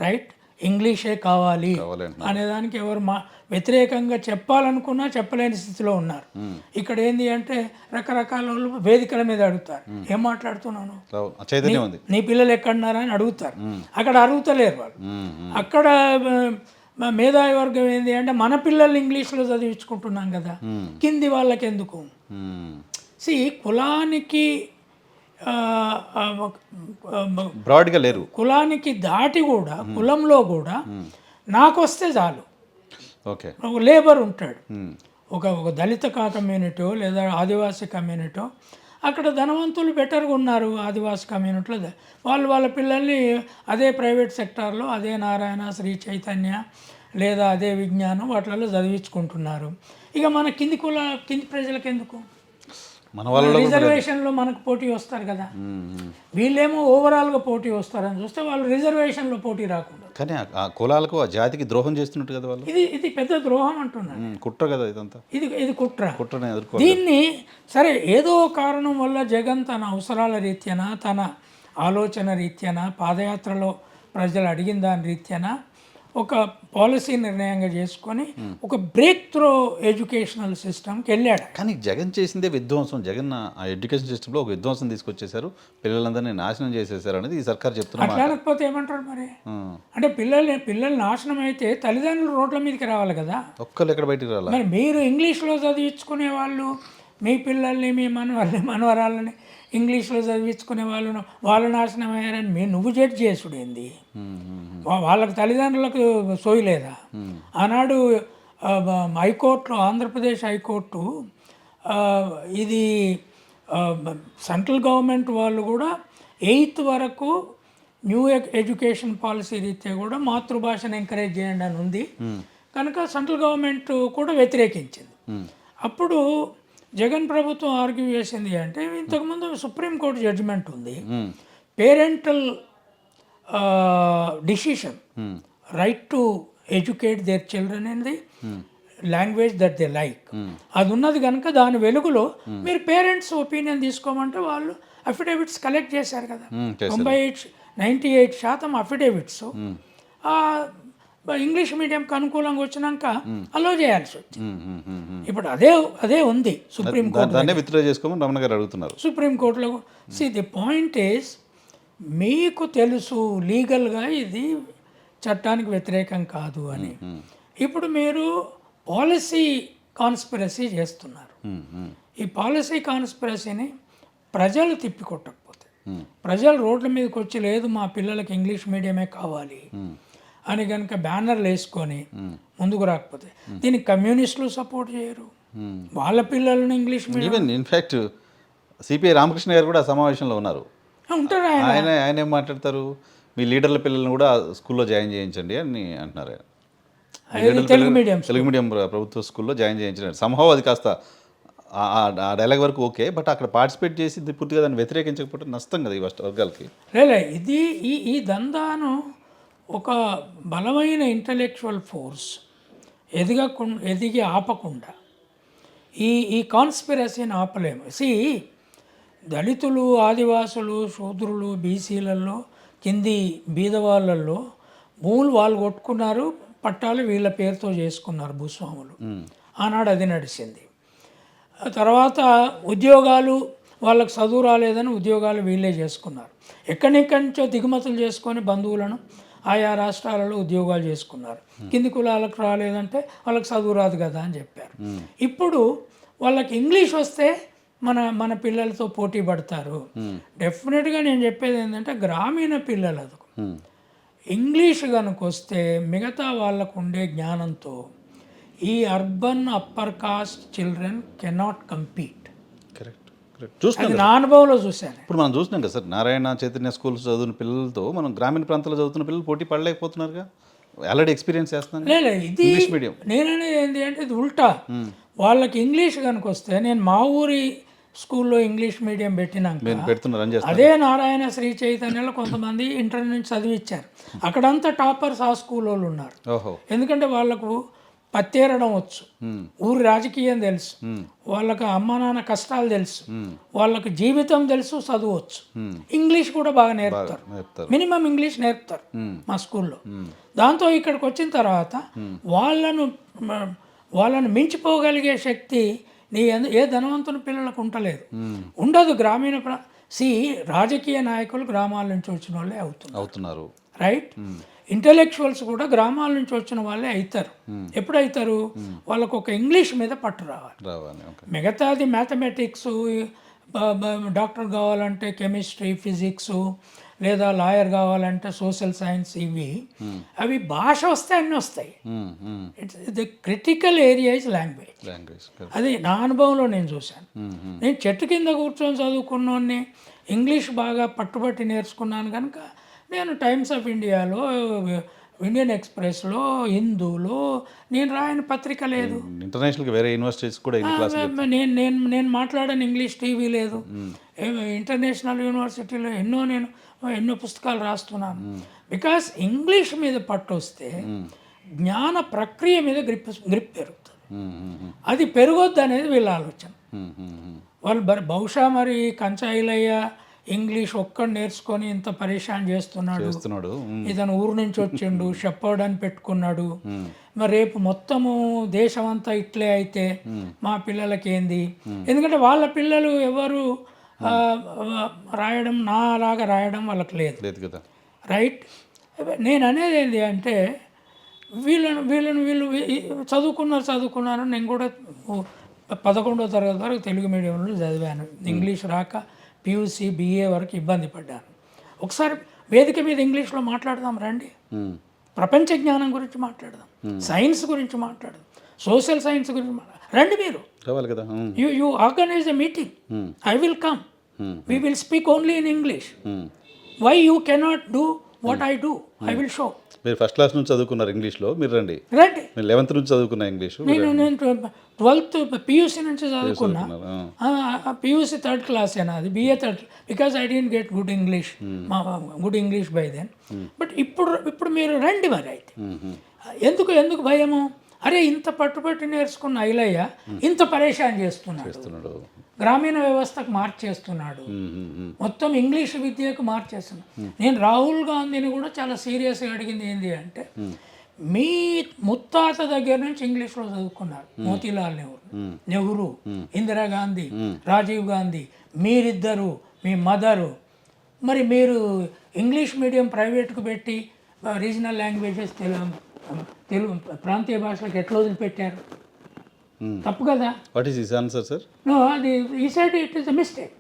రైట్, ఇంగ్లీషే కావాలి అనేదానికి ఎవరు వ్యతిరేకంగా చెప్పాలనుకున్నా చెప్పలేని స్థితిలో ఉన్నారు. ఇక్కడ ఏంది అంటే రకరకాల వేదికల మీద అడుగుతారు, ఏం మాట్లాడుతున్నాను, నీ పిల్లలు ఎక్కడున్నారా అని అడుగుతారు. అక్కడ అడుగుతలేరు వాళ్ళు. అక్కడ మేధావి వర్గం ఏంది అంటే మన పిల్లలు ఇంగ్లీష్లో చదివించుకుంటున్నాం కదా, కింది వాళ్ళకి ఎందుకు? కులానికి బ్రాడ్గా లేరు, కులానికి దాటి కూడా కులంలో కూడా నాకు వస్తే చాలు. ఓకే, ఒక లేబర్ ఉంటాడు, ఒక దళిత కమ్యూనిటీ లేదా ఆదివాసీ కమ్యూనిటీ, అక్కడ ధనవంతులు బెటర్గా ఉన్నారు ఆదివాసీ కమ్యూనిటీలో. వాళ్ళ పిల్లల్ని అదే ప్రైవేట్ సెక్టార్లో అదే నారాయణ, శ్రీ చైతన్య లేదా అదే విజ్ఞానం వాటిలలో చదివించుకుంటున్నారు. ఇక మన కింది ప్రజలకు ఎందుకు? రిజర్వేషన్లో మనకు పోటీ వస్తారు కదా, వీళ్ళేమో ఓవరాల్గా పోటీ వస్తారని చూస్తే వాళ్ళు రిజర్వేషన్లో పోటీ రాకుండా. కానీ ఆ కులాలకు ఆ జాతికి ద్రోహం చేస్తున్నట్టు కదా వాళ్ళు. ఇది పెద్ద ద్రోహం అంటున్నాను. కుట్ర కదా ఇదంతా, ఇది కుట్రనే ఎదుర్కోవాలి. దీన్ని సరే ఏదో కారణం వల్ల జగన్ తన అవసరాల రీత్యాన, తన ఆలోచన రీత్యాన, పాదయాత్రలో ప్రజలు అడిగిన దాని రీత్యాన ఒక పాలసీ నిర్ణయంగా చేసుకొని ఒక బ్రేక్ త్రో ఎడ్యుకేషనల్ సిస్టమ్కి వెళ్ళాడు. కానీ జగన్ చేసిందే విధ్వంసం. జగన్ ఆ ఎడ్యుకేషన్ సిస్టంలో ఒక విధ్వంసం తీసుకొచ్చేసారు, పిల్లలందరినీ నాశనం చేసేసారు అనేది ఈ సర్కార్ చెప్తున్నారు. అట్లా అనకపోతే ఏమంటారు మరి? అంటే పిల్లలు నాశనం అయితే తల్లిదండ్రులు రోడ్ల మీదకి రావాలి కదా. ఒక్కళ్ళు ఎక్కడ బయటికి రాలా. మరి మీరు ఇంగ్లీష్లో చదివించుకునే వాళ్ళు మీ పిల్లల్ని మీ మనవరాలని ఇంగ్లీష్లో చదివించుకునే వాళ్ళు నాశనం అయ్యారని నువ్వు జడ్జ్ చేసుడు ఏంది? వాళ్ళకి తల్లిదండ్రులకు సోయలేదా? ఆనాడు హైకోర్టులో, ఆంధ్రప్రదేశ్ హైకోర్టు ఇది సెంట్రల్ గవర్నమెంట్ వాళ్ళు కూడా 8th వరకు న్యూ ఎడ్యుకేషన్ పాలసీ రీత్యా కూడా మాతృభాషను ఎంకరేజ్ చేయండి అని ఉంది కనుక సెంట్రల్ గవర్నమెంట్ కూడా వ్యతిరేకించింది. అప్పుడు జగన్ ప్రభుత్వం ఆర్గ్యూ చేసింది అంటే, ఇంతకుముందు సుప్రీంకోర్టు జడ్జిమెంట్ ఉంది, parental decision right to educate their children in the language that they like, అది ఉన్నది కనుక దాని వెలుగులో మీరు పేరెంట్స్ ఒపీనియన్ తీసుకోమంటే వాళ్ళు అఫిడేవిట్స్ కలెక్ట్ చేశారు కదా. 98% అఫిడేవిట్స్ ఇంగ్లీష్ మీడియంకి అనుకూలంగా వచ్చినాక అలో చేయాల్సి వచ్చింది. ఇప్పుడు అదే ఉంది సుప్రీంకోర్టు. దాన్ని విత్డ్రా చేసుకోమని రమణ గారు అడుగుతున్నారు సుప్రీంకోర్టులో. ది పాయింట్ ఈస్, మీకు తెలుసు లీగల్గా ఇది చట్టానికి వ్యతిరేకం కాదు అని. ఇప్పుడు మీరు పాలసీ కాన్స్పిరసీ చేస్తున్నారు. ఈ పాలసీ కాన్స్పిరసీని ప్రజలు తిప్పికొట్టకపోతే, ప్రజలు రోడ్ల మీదకి వచ్చి లేదు మా పిల్లలకి ఇంగ్లీష్ మీడియమే కావాలి అని కనుక బ్యానర్లు వేసుకొని ముందుకు రాకపోతే దీనికి కమ్యూనిస్టులు సపోర్ట్ చేయరు. వాళ్ళ పిల్లలను English medium, in fact CPI Ramakrishna గారు కూడా సమావేశంలో ఉన్నారు. ఉంటారు. ఆయన ఏం మాట్లాడతారు, మీ లీడర్ల పిల్లల్ని కూడా స్కూల్లో జాయిన్ చేయించండి అని అంటున్నారు. తెలుగు మీడియం ప్రభుత్వ స్కూల్లో జాయిన్ చేయించండి. సంభవం అది కాస్త ఆ డైలాగ్ వరకు ఓకే, బట్ అక్కడ పార్టిసిపేట్ చేసి పూర్తిగా దాన్ని వ్యతిరేకించకపోతే నష్టం కదా ఈ వర్గాలకి. లేదు, ఇది ఈ దందాను ఒక బలమైన ఇంటలెక్చువల్ ఫోర్స్ ఎదిగి ఆపకుండా ఈ కాన్స్పిరసీని ఆపలేము. దళితులు, ఆదివాసులు, శూద్రులు, బీసీలలో, కింది బీదవాళ్ళల్లో భూములు వాళ్ళు కొట్టుకున్నారు, పట్టాలు వీళ్ళ పేరుతో చేసుకున్నారు భూస్వాములు. ఆనాడు అది నడిచింది. తర్వాత ఉద్యోగాలు, వాళ్ళకి చదువు రాలేదని ఉద్యోగాలు వీళ్ళే చేసుకున్నారు. ఎక్కడెక్కడి నుంచో దిగుమతులు చేసుకొని బంధువులను ఆయా రాష్ట్రాలలో ఉద్యోగాలు చేసుకున్నారు. కింది కులాలకు రాలేదంటే వాళ్ళకి చదువు రాదు కదా అని చెప్పారు. ఇప్పుడు వాళ్ళకి ఇంగ్లీష్ వస్తే మన పిల్లలతో పోటీ పడతారు. డెఫినెట్గా నేను చెప్పేది ఏంటంటే, గ్రామీణ పిల్లలకు ఇంగ్లీష్ కనుక వస్తే మిగతా వాళ్ళకు ఉండే జ్ఞానంతో ఈ urban upper caste children cannot compete. అది నా అనుభవంలో చూశాను. ఇప్పుడు మనం చూసినాం కదా సార్, నారాయణ చైతన్య స్కూల్స్ చదువుతున్న పిల్లలతో మనం గ్రామీణ ప్రాంతాల్లో చదువుతున్న పిల్లలు పోటీ పడలేకపోతున్నారుగా. ఆల్రెడీ ఎక్స్పీరియన్స్ చేస్తున్నాను. లేదు, ఇది ఇంగ్లీష్ మీడియం. నేననేది ఏంటి అంటే, ఇది ఉల్టా. వాళ్ళకి ఇంగ్లీష్ కనుక వస్తే, నేను మా ఊరి స్కూల్లో ఇంగ్లీష్ మీడియం పెట్టినాక అదే నారాయణ శ్రీ చైతన్యలో కొంతమంది ఇంటర్ నుంచి చదివిచ్చారు. అక్కడంతా టాపర్స్ ఆ స్కూల్ వాళ్ళు ఉన్నారు. ఎందుకంటే వాళ్ళకు పత్తేరడం వచ్చు, ఊరి రాజకీయం తెలుసు, వాళ్ళకి అమ్మ నాన్న కష్టాలు తెలుసు, వాళ్ళకి జీవితం తెలుసు, చదువచ్చు. ఇంగ్లీష్ కూడా బాగా నేర్పుతారు, మినిమం ఇంగ్లీష్ నేర్పుతారు మా స్కూల్లో. దాంతో ఇక్కడికి వచ్చిన తర్వాత వాళ్ళను మించిపోగలిగే శక్తి ఏ ధనవంతుని పిల్లలకు ఉండదు. గ్రామీణ రాజకీయ నాయకులు గ్రామాల నుంచి వచ్చిన వాళ్ళే అవుతున్నారు. రైట్. ఇంటలెక్చువల్స్ కూడా గ్రామాల నుంచి వచ్చిన వాళ్ళే అవుతారు. ఎప్పుడు అవుతారు? వాళ్ళకు ఒక ఇంగ్లీష్ మీద పట్టు రావాలి. మిగతాది మ్యాథమెటిక్స్, డాక్టర్ కావాలంటే కెమిస్ట్రీ, ఫిజిక్స్, లేదా లాయర్ కావాలంటే సోషల్ సైన్స్, అవి భాష వస్తే అన్నీ వస్తాయి. The critical area is language. అది నా అనుభవంలో నేను చూశాను. నేను చెట్టు కింద కూర్చొని చదువుకున్నోడిని, ఇంగ్లీష్ బాగా పట్టుబట్టి నేర్చుకున్నాను కనుక నేను టైమ్స్ ఆఫ్ ఇండియాలో, ఇండియన్ ఎక్స్ప్రెస్లో, హిందూలో నేను రాయని పత్రిక లేదు. ఇంటర్నేషనల్గా వేరే యూనివర్సిటీస్ కూడా నేను మాట్లాడని ఇంగ్లీష్ టీవీ లేదు. ఇంటర్నేషనల్ యూనివర్సిటీలో ఎన్నో పుస్తకాలు రాస్తున్నాను. బికాస్ ఇంగ్లీష్ మీద పట్టు వస్తే జ్ఞాన ప్రక్రియ మీద గ్రిప్ పెరుగుతుంది. అది పెరగొద్దు అనేది వీళ్ళ ఆలోచన. వాళ్ళు బహుశా మరి కంచాయిలయ్య ఇంగ్లీష్ ఒక్కడు నేర్చుకొని ఇంత పరేషాన్ చేస్తున్నాడు, చేస్తున్నాడు. ఇతను ఊరు నుంచి వచ్చిండు, షెపర్డ్ అని పెట్టుకున్నాడు, మరి రేపు మొత్తము దేశం అంతా ఇట్లే అయితే మా పిల్లలకి ఏంది? ఎందుకంటే వాళ్ళ పిల్లలు ఎవరు రాయడం నాలాగా రాయడం వాళ్ళకి లేదు లేదు కదా. రైట్. నేను అనేది ఏంటి అంటే వీళ్ళు చదువుకున్నారు. నేను కూడా 11వ తరగతి వరకు తెలుగు మీడియంలో చదివాను. ఇంగ్లీష్ రాక పియూసీ బిఏ వరకు ఇబ్బంది పడ్డాను. ఒకసారి వేదిక మీద ఇంగ్లీష్లో మాట్లాడదాం రండి, ప్రపంచ జ్ఞానం గురించి మాట్లాడదాం, సైన్స్ గురించి మాట్లాడదాం, సోషల్ సైన్స్ గురించి రండి. మీరు కావాలి కదా. You organise a meeting, I will come, we will speak only in English. Why you cannot do what I do, I will show. మీరు ఫస్ట్ క్లాస్ నుంచి చదువుకున్నారు ఇంగ్లీష్లో, మీరు రండి. రండి. మీరు 11th నుంచి చదువుకున్న ఇంగ్లీషు. నేను 12th పియూసీ నుంచి చదువుకున్నా. పియూసీ 3rd క్లాస్ అది, BA 3rd, because I didn't get good English by then. But ఇప్పుడు మీరు రండి మరి. అయితే ఎందుకు భయము? అరే ఇంత పట్టుబట్టి నేర్చుకున్న ఐలయ్య ఇంత పరేషాన్ చేస్తున్నాడు, గ్రామీణ వ్యవస్థకు మార్చేస్తున్నాడు, మొత్తం ఇంగ్లీష్ విద్యకు మార్చేస్తున్నాడు. నేను రాహుల్ గాంధీని కూడా చాలా సీరియస్గా అడిగింది ఏంటి అంటే, మీ ముత్తాత దగ్గర నుంచి ఇంగ్లీష్లో చదువుకున్నారు, మోతీలాల్ నెహ్రూ, ఇందిరాగాంధీ, రాజీవ్ గాంధీ, మీరిద్దరు, మీ మదరు, మరి మీరు ఇంగ్లీష్ మీడియం ప్రైవేట్కు పెట్టి రీజనల్ లాంగ్వేజెస్ తెలుగు ప్రాంతీయ భాషలకు ఎట్లా వదిలిపెట్టారు? తప్పు కదా. What is his answer sir? No, అది ఈ side it is a mistake.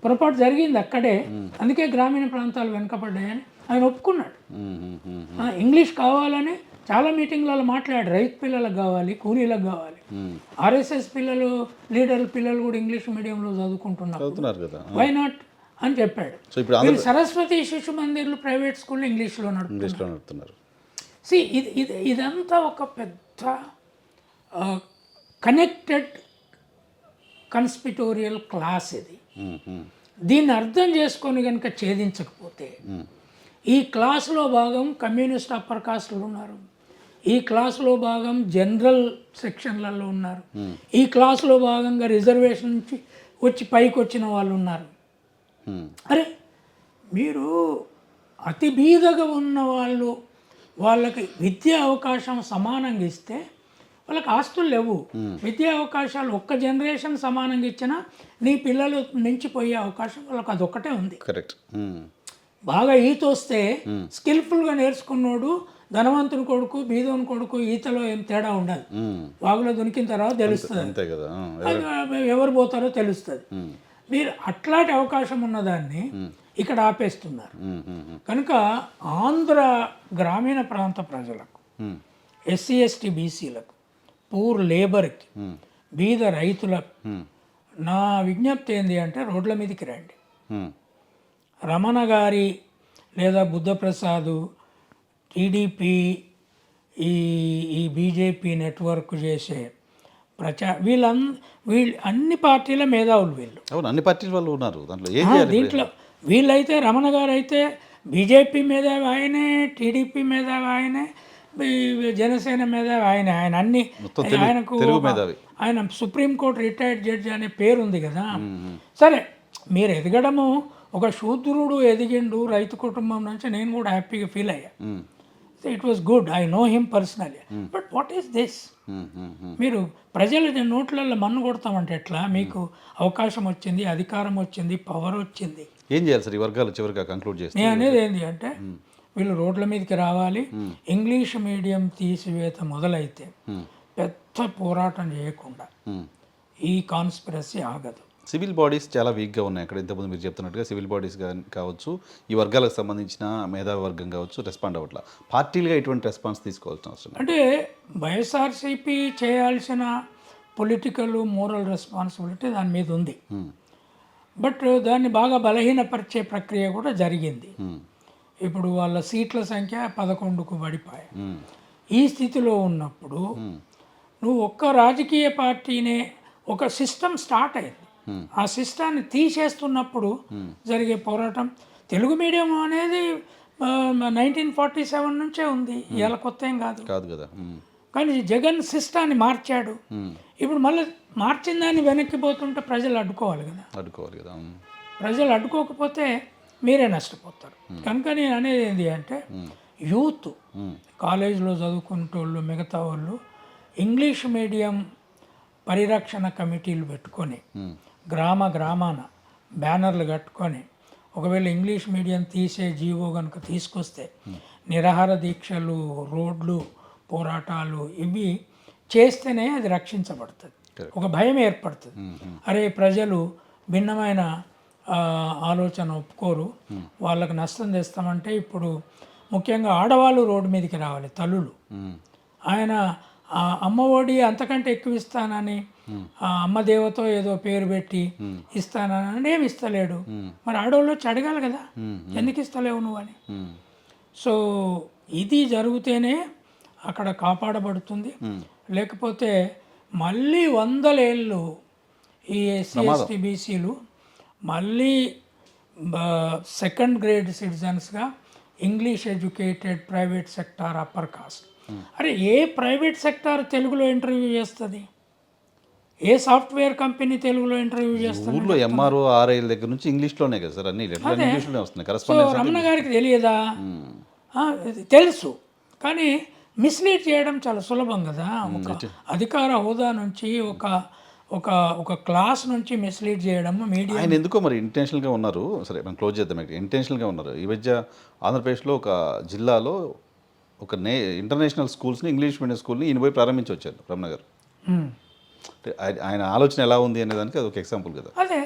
పొరపాటు జరిగింది అక్కడే, అందుకే గ్రామీణ ప్రాంతాలు వెనుకబడ్డాయని ఆయన ఒప్పుకున్నాడు. ఇంగ్లీష్ కావాలని చాలా మీటింగ్లలో మాట్లాడాడు. రైతు పిల్లలకు కావాలి, కూలీలకు కావాలి. ఆర్ఎస్ఎస్ పిల్లలు, లీడర్ పిల్లలు కూడా ఇంగ్లీష్ మీడియంలో చదువుకుంటున్నారు కదా, వై నాట్ అని చెప్పాడు. సరస్వతి శిశు మందిర్లు ప్రైవేట్ స్కూల్ ఇంగ్లీష్లో నడుపుతున్నారు. ఇదంతా ఒక పెద్ద కనెక్టెడ్ కన్స్పిటోరియల్ క్లాస్ ఇది. దీన్ని అర్థం చేసుకొని కనుక ఛేదించకపోతే, ఈ క్లాస్లో భాగం కమ్యూనిస్ట్ అప్పర్ కాస్ట్లు ఉన్నారు, ఈ క్లాస్లో భాగం జనరల్ సెక్షన్లలో ఉన్నారు, ఈ క్లాస్లో భాగంగా రిజర్వేషన్ నుంచి వచ్చి పైకి వచ్చిన వాళ్ళు ఉన్నారు. అరే మీరు అతి బీదగా ఉన్న వాళ్ళకి విద్యా అవకాశం సమానంగా ఇస్తే వాళ్ళకి ఆస్తులు లేవు, విద్యా అవకాశాలు ఒక్క జనరేషన్ సమానంగా ఇచ్చినా నీ పిల్లలు మించిపోయే అవకాశం వాళ్ళకి అదొక్కటే ఉంది. కరెక్ట్. బాగా ఈత వస్తే స్కిల్ఫుల్గా నేర్చుకున్నాడు ధనవంతుని కొడుకు బీదోని కొడుకు ఈతలో ఏం తేడా ఉండదు. వాగులో దొరికిన తర్వాత తెలుస్తుంది, ఎవరు పోతారో తెలుస్తుంది. మీరు అట్లాంటి అవకాశం ఉన్నదాన్ని ఇక్కడ ఆపేస్తున్నారు. కనుక ఆంధ్ర గ్రామీణ ప్రాంత ప్రజలకు, ఎస్సీ ఎస్టీ బీసీలకు, పూర్ లేబర్కి, బీద రైతులకు నా విజ్ఞప్తి ఏంటి అంటే, రోడ్ల మీదకి రండి. రమణ గారి లేదా బుద్ధప్రసాద్, టీడీపీ, ఈ బీజేపీ నెట్వర్క్ చేసే వీళ్ళు అన్ని పార్టీల మేధావులు వీళ్ళు. అవును, అన్ని పార్టీల వాళ్ళు ఉన్నారు దీంట్లో. వీళ్ళైతే రమణ గారు అయితే బీజేపీ మేధావి ఆయనే, టీడీపీ మేధావి ఆయనే, జనసేన మేధావి ఆయనే. ఆయన అన్ని, ఆయనకు ఆయన సుప్రీంకోర్టు రిటైర్డ్ జడ్జి అనే పేరు ఉంది కదా. సరే, మీరు ఎదగడము, ఒక శూద్రుడు ఎదిగిండు రైతు కుటుంబం నుంచి, నేను కూడా హ్యాపీగా ఫీల్ అయ్యా. It was good, I know him personally. But what is this? మీరు ప్రజల నోట్లలో మన్ను కొడతామంటే ఎట్లా? మీకు అవకాశం వచ్చింది, అధికారం వచ్చింది, పవర్ వచ్చింది, ఏం చేయాలి సార్? ఈ వర్గాలు చివరిగా కంక్లూడ్ చేస్తే నేను అనేది ఏంటి అంటే, వీళ్ళు రోడ్ల మీదకి రావాలి. ఇంగ్లీష్ మీడియం తీసివేత మొదలైతే పెద్ద పోరాటం చేయకుండా ఈ కాన్స్పిరసీ ఆగదు. సివిల్ బాడీస్ చాలా వీక్గా ఉన్నాయి అక్కడ. ఇంతకుముందు మీరు చెప్తున్నట్టుగా సివిల్ బాడీస్ కావచ్చు, ఈ వర్గాలకు సంబంధించిన మేధావి వర్గం కావచ్చు, రెస్పాండ్ అవ్వట్లా. పార్టీలుగా ఎటువంటి రెస్పాన్స్ తీసుకోవాల్సిన అవసరం అంటే, వైఎస్ఆర్సీపీ చేయాల్సిన పొలిటికల్ మోరల్ రెస్పాన్సిబిలిటీ దాని మీద ఉంది. బట్ దాన్ని బాగా బలహీనపరిచే ప్రక్రియ కూడా జరిగింది. ఇప్పుడు వాళ్ళ సీట్ల సంఖ్య 11కు పడిపోయాయి. ఈ స్థితిలో ఉన్నప్పుడు నువ్వు ఒక్క రాజకీయ పార్టీనే, ఒక సిస్టమ్ స్టార్ట్ అయింది, ఆ సిస్టాన్ని తీసేస్తున్నప్పుడు జరిగే పోరాటం. తెలుగు మీడియం అనేది 1947 నుంచే ఉంది, ఇలా కొత్త ఏం కాదు కదా. కానీ జగన్ సిస్టాన్ని మార్చాడు. ఇప్పుడు మళ్ళీ మార్చిన దాన్ని వెనక్కిపోతుంటే ప్రజలు అడ్డుకోవాలి కదా. ప్రజలు అడ్డుకోకపోతే మీరే నష్టపోతారు. కనుక నేను అనేది ఏంటి అంటే యూత్ కాలేజీలో చదువుకునేటోళ్ళు మిగతా వాళ్ళు ఇంగ్లీష్ మీడియం పరిరక్షణ కమిటీలు పెట్టుకొని గ్రామాన బ్యానర్లు కట్టుకొని ఒకవేళ ఇంగ్లీష్ మీడియం తీసే జీవో కనుక తీసుకొస్తే నిరాహార దీక్షలు, రోడ్లు, పోరాటాలు ఇవి చేస్తేనే అది రక్షించబడుతుంది. ఒక భయం ఏర్పడుతుంది. అరే ప్రజలు భిన్నమైన ఆలోచన ఒప్పుకోరు, వాళ్ళకి నష్టం తెస్తామంటే ఇప్పుడు ముఖ్యంగా ఆడవాళ్ళు రోడ్డు మీదకి రావాలి, తల్లులు. ఆయన అమ్మఒడి అంతకంటే ఎక్కువ ఇస్తానని అమ్మ దేవతో ఏదో పేరు పెట్టి ఇస్తానని ఏమి ఇస్తలేడు. మరి ఆడవాళ్ళు వచ్చి అడగాలి కదా, ఎందుకు ఇస్తలేవు నువ్వు అని. సో ఇది జరిగితేనే అక్కడ కాపాడబడుతుంది. లేకపోతే మళ్ళీ 100 ఏళ్ళు ఈ ఎస్సీ ఎస్టీ బీసీలు మళ్ళీ సెకండ్ గ్రేడ్ సిటిజన్స్గా English educated private sector upper caste. అరే ఏ ప్రైవేట్ సెక్టార్ తెలుగులో ఇంటర్వ్యూ చేస్తుంది? ఏ సాఫ్ట్వేర్ కంపెనీ తెలుగులో ఇంటర్వ్యూ చేస్తుంది? ఊర్లో ఎంఆర్ఓ ఆర్ఐల దగ్గర నుంచి ఇంగ్లీష్లోనే కదా సార్, అన్ని ఇంగ్లీష్లోనే వస్తున్నాయి. సో రమణ గారికి తెలియదా? తెలుసు, కానీ మిస్లీడ్ చేయడం చాలా సులభం కదా. ఒక అధికార హోదా నుంచి ఒక క్లాస్ నుంచి మిస్లీడ్ చేయడం మీడియా. ఆయన ఎందుకో మరి ఇంటెన్షనల్గా ఉన్నారు. సరే మనం క్లోజ్ చేద్దాం. ఇంటెన్షనల్గా ఉన్నారు. ఈ మధ్య ఆంధ్రప్రదేశ్లో ఒక జిల్లాలో ఒక ఇంటర్నేషనల్ స్కూల్స్ని, ఇంగ్లీష్ మీడియం స్కూల్ని ఈయన పోయి ప్రారంభించి వచ్చారు రమణ గారు. ఆయన ఆలోచన ఎలా ఉంది అనే దానికి అది ఒక ఎగ్జాంపుల్ కదా. అదే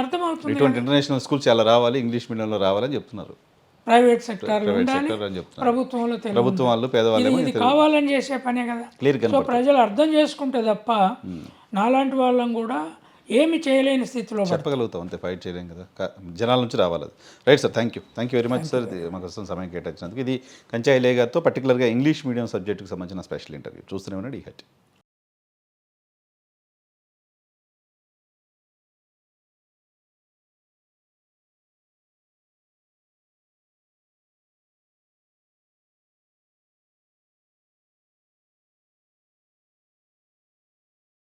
అర్థమవుతుంది. ఇటువంటి ఇంటర్నేషనల్ స్కూల్స్ చాలా రావాలి, ఇంగ్లీష్ మీడియంలో రావాలని చెప్తున్నారు. ప్రైవేట్ సెక్టార్ ప్రభుత్వంలో ప్రభుత్వం వాళ్ళు పేదవాళ్ళు ఇది కావాలని చేసే పనే కదా. సో ప్రజలు అర్థం చేసుకుంటే తప్ప నాలాంటి వాళ్ళం కూడా ఏమి చేయలేని స్థితిలో చెప్పగలుగుతాం, అంతే. ఫైట్ చేయలేం కదా, జనాల నుంచి రావాలి అది. Right sir, thank you very much sir, మాకు వస్తున్న సమయం కేటాయించినందుకు. ఇది కంచాయిలే గారితో పర్టికులర్గా ఇంగ్లీష్ మీడియం సబ్జెక్టుకి సంబంధించిన స్పెషల్ ఇంటర్వ్యూ. చూస్తూనే ఉన్నాడు ఈ హట్.